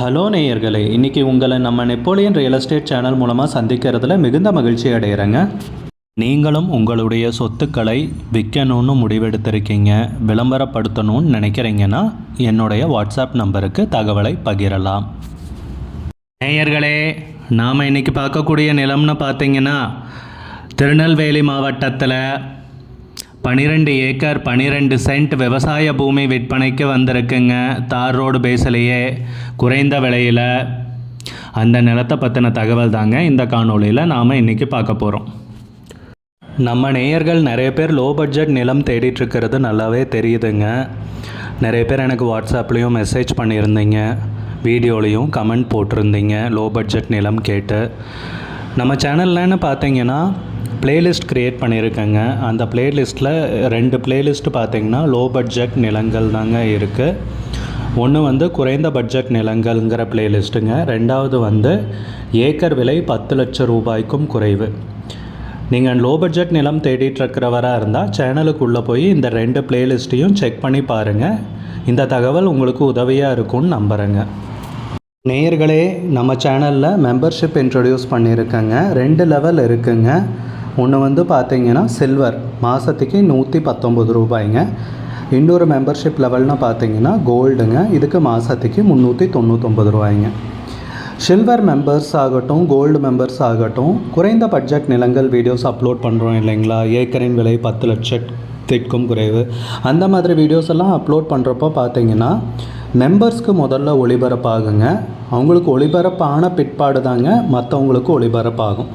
Hello நேயர்களே, இன்றைக்கி உங்களை நம்ம நெப்போலியன் ரியல் எஸ்டேட் சேனல் மூலமாக சந்திக்கிறதுல மிகுந்த மகிழ்ச்சி அடைகிறேங்க. நீங்களும் உங்களுடைய சொத்துக்களை விற்கணும்னு முடிவெடுத்திருக்கீங்க, விளம்பரப்படுத்தணும்னு நினைக்கிறீங்கன்னா என்னுடைய வாட்ஸ்அப் நம்பருக்கு தகவலை பகிரலாம். நேயர்களே, நாம் இன்றைக்கி பார்க்கக்கூடிய நிலம்னு பார்த்தீங்கன்னா திருநெல்வேலி மாவட்டத்தில் 12 ஏக்கர் 12 சென்ட் விவசாய பூமி விற்பனைக்கு வந்திருக்குங்க. தார் ரோடு பேஸ்லேயே குறைந்த விலையில். அந்த நிலத்தை பற்றின தகவல் தாங்க இந்த காணொலியில் நாம் இன்றைக்கி பார்க்க போகிறோம். நம்ம நேயர்கள் நிறைய பேர் லோ பட்ஜெட் நிலம் தேடிட்டுருக்கிறது நல்லாவே தெரியுதுங்க. நிறைய பேர் எனக்கு வாட்ஸ்அப்லேயும் மெசேஜ் பண்ணியிருந்தீங்க, வீடியோலையும் கமெண்ட் போட்டிருந்தீங்க லோ பட்ஜெட் நிலம் கேட்டு. நம்ம சேனல்லன்னு பார்த்தீங்கன்னா பிளேலிஸ்ட் க்ரியேட் பண்ணியிருக்கேங்க. அந்த பிளேலிஸ்ட்டில் 2 பிளேலிஸ்ட்டு பார்த்திங்கன்னா லோ பட்ஜெட் நிலங்கள் தாங்க இருக்குது. ஒன்று குறைந்த பட்ஜெட் நிலங்கள்ங்கிற பிளேலிஸ்ட்டுங்க. ரெண்டாவது ஏக்கர் விலை 10 லட்சம் ரூபாய்க்கும் குறைவு. நீங்கள் லோ பட்ஜெட் நிலம் தேடிட்டுருக்கிறவராக இருந்தால் சேனலுக்குள்ளே போய் இந்த 2 பிளேலிஸ்ட்டையும் செக் பண்ணி பாருங்கள். இந்த தகவல் உங்களுக்கு உதவியாக இருக்கும்னு நம்புகிறேங்க. நேயர்களே, நம்ம சேனலில் மெம்பர்ஷிப் இன்ட்ரடியூஸ் பண்ணியிருக்கேங்க. 2 லெவல் இருக்குங்க. ஒன்று பார்த்தீங்கன்னா சில்வர், மாதத்துக்கு 119 ரூபாய்ங்க. இன்னொரு மெம்பர்ஷிப் லெவல்னு பார்த்தீங்கன்னா கோல்டுங்க. இதுக்கு மாதத்துக்கு 399 ரூபாய்ங்க. சில்வர் மெம்பர்ஸ் ஆகட்டும், கோல்டு மெம்பர்ஸ் ஆகட்டும், குறைந்த பட்ஜெட் நிலங்கள் வீடியோஸ் அப்லோட் பண்ணுறோம் இல்லைங்களா, ஏக்கரின் விலை 10 லட்சத்திற்கும் குறைவு, அந்த மாதிரி வீடியோஸ் எல்லாம் அப்லோட் பண்ணுறப்போ பார்த்தீங்கன்னா மெம்பர்ஸ்க்கு முதல்ல ஒளிபரப்பாகுங்க. அவங்களுக்கு ஒளிபரப்பான பிற்பாடு தாங்க மற்றவங்களுக்கு ஒளிபரப்பாகும்.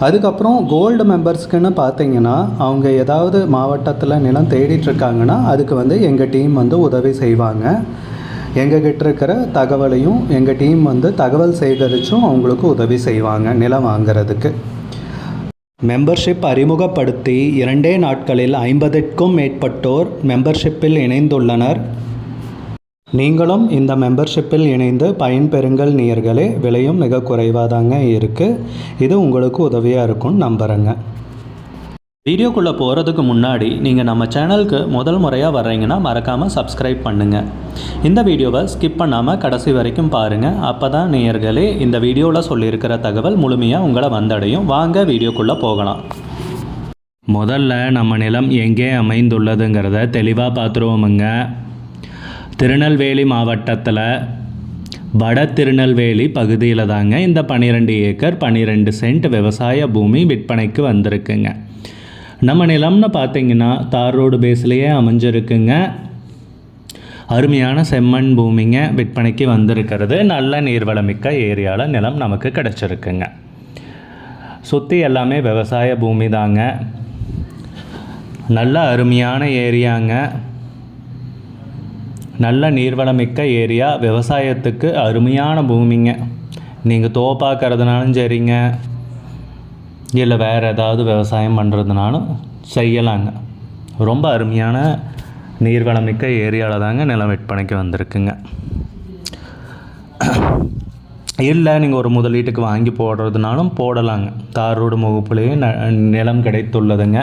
அதுக்கப்புறம் கோல்டு மெம்பர்ஸ்க்குன்னு பார்த்தீங்கன்னா அவங்க ஏதாவது மாவட்டத்தில் நிலம் தேடிட்டுருக்காங்கன்னா அதுக்கு எங்கள் டீம் உதவி செய்வாங்க. எங்ககிட்ட இருக்கிற தகவலையும் எங்கள் டீம் தகவல் சேகரித்தும் அவங்களுக்கு உதவி செய்வாங்க நிலம் வாங்கிறதுக்கு. மெம்பர்ஷிப் அறிமுகப்படுத்தி 2 நாட்களில் 50க்கும் மேற்பட்டோர் மெம்பர்ஷிப்பில் இணைந்துள்ளனர். நீங்களும் இந்த மெம்பர்ஷிப்பில் இணைந்து பயன்பெறுங்கள் நேயர்களே. விலையும் மிக குறைவாக தாங்க இருக்குது. இது உங்களுக்கு உதவியாக இருக்கும்னு நம்புகிறேங்க. வீடியோக்குள்ளே போகிறதுக்கு முன்னாடி நீங்கள் நம்ம சேனலுக்கு முதல் முறையாக வர்றீங்கன்னா மறக்காமல் சப்ஸ்கிரைப் பண்ணுங்கள். இந்த வீடியோவை ஸ்கிப் பண்ணாமல் கடைசி வரைக்கும் பாருங்கள். அப்போ தான் நேயர்களே இந்த வீடியோவில் சொல்லியிருக்கிற தகவல் முழுமையாக உங்களை வந்தடையும். வாங்க வீடியோக்குள்ளே போகலாம். முதல்ல நம்ம நிலம் எங்கே அமைந்துள்ளதுங்கிறத தெளிவாக பார்த்துருவோமுங்க. திருநெல்வேலி மாவட்டத்தில் வட திருநெல்வேலி பகுதியில் தாங்க இந்த 12 ஏக்கர் 12 சென்ட் விவசாய பூமி விற்பனைக்கு வந்திருக்குங்க. நம்ம நிலம்னு பார்த்திங்கன்னா தார் ரோடு பேஸ்லேயே அமைஞ்சிருக்குங்க. அருமையான செம்மண் பூமிங்க விற்பனைக்கு வந்திருக்கிறது. நல்ல நீர்வளமிக்க ஏரியாவில் நிலம் நமக்கு கிடச்சிருக்குங்க. சுற்றி எல்லாமே விவசாய பூமி தாங்க. நல்ல அருமையான ஏரியாங்க. நல்ல நீர்வளமிக்க ஏரியா, விவசாயத்துக்கு அருமையான பூமிங்க. நீங்கள் தோப்பாக்கிறதுனாலும் சரிங்க, இல்லை வேறு ஏதாவது விவசாயம் பண்ணுறதுனாலும் செய்யலாங்க. ரொம்ப அருமையான நீர்வளமிக்க ஏரியாவில் தாங்க நிலம் விற்பனைக்கு வந்திருக்குங்க. இல்லை நீங்கள் ஒரு முதலீட்டுக்கு வாங்கி போடுறதுனாலும் போடலாங்க. தார் ரோடு முகப்புலேயே நிலம் கிடைத்துள்ளதுங்க.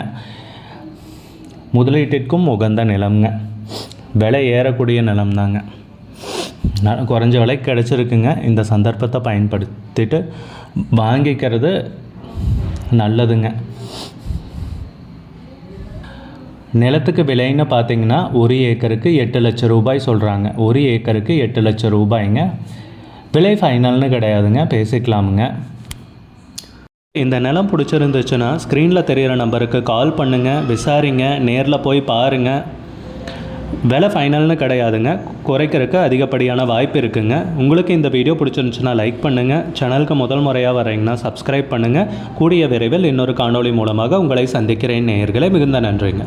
முதலீட்டிற்கும் உகந்த நிலம்ங்க. விலை ஏறக்கூடிய நிலம் தாங்க. குறைஞ்ச விலைக்கு கிடச்சிருக்குங்க. இந்த சந்தர்ப்பத்தை பயன்படுத்திட்டு வாங்கிக்கிறது நல்லதுங்க. நிலத்துக்கு விலைன்னு பார்த்தீங்கன்னா 1 ஏக்கருக்கு 8 லட்சம் ரூபாய் சொல்கிறாங்க. 1 ஏக்கருக்கு 8 லட்சம் ரூபாய்ங்க. விலை ஃபைனல்னு கிடையாதுங்க, பேசிக்கலாமுங்க. இந்த நிலம் பிடிச்சிருந்துச்சுன்னா ஸ்க்ரீனில் தெரிகிற நம்பருக்கு கால் பண்ணுங்கள், விசாரிங்க, நேரில் போய் பாருங்கள். விலை ஃபைனல்னு கிடையாதுங்க, குறைக்கிறதுக்கு அதிகப்படியான வாய்ப்பு இருக்குங்க. உங்களுக்கு இந்த வீடியோ பிடிச்சிருந்துச்சுன்னா லைக் பண்ணுங்கள். சேனலுக்கு முதல் முறையாக வரீங்கன்னா சப்ஸ்கிரைப் பண்ணுங்கள். கூடிய விரைவில் இன்னொரு காணொளி மூலமாக உங்களை சந்திக்கிறேன் நேயர்களே. மிகுந்த நன்றிங்க.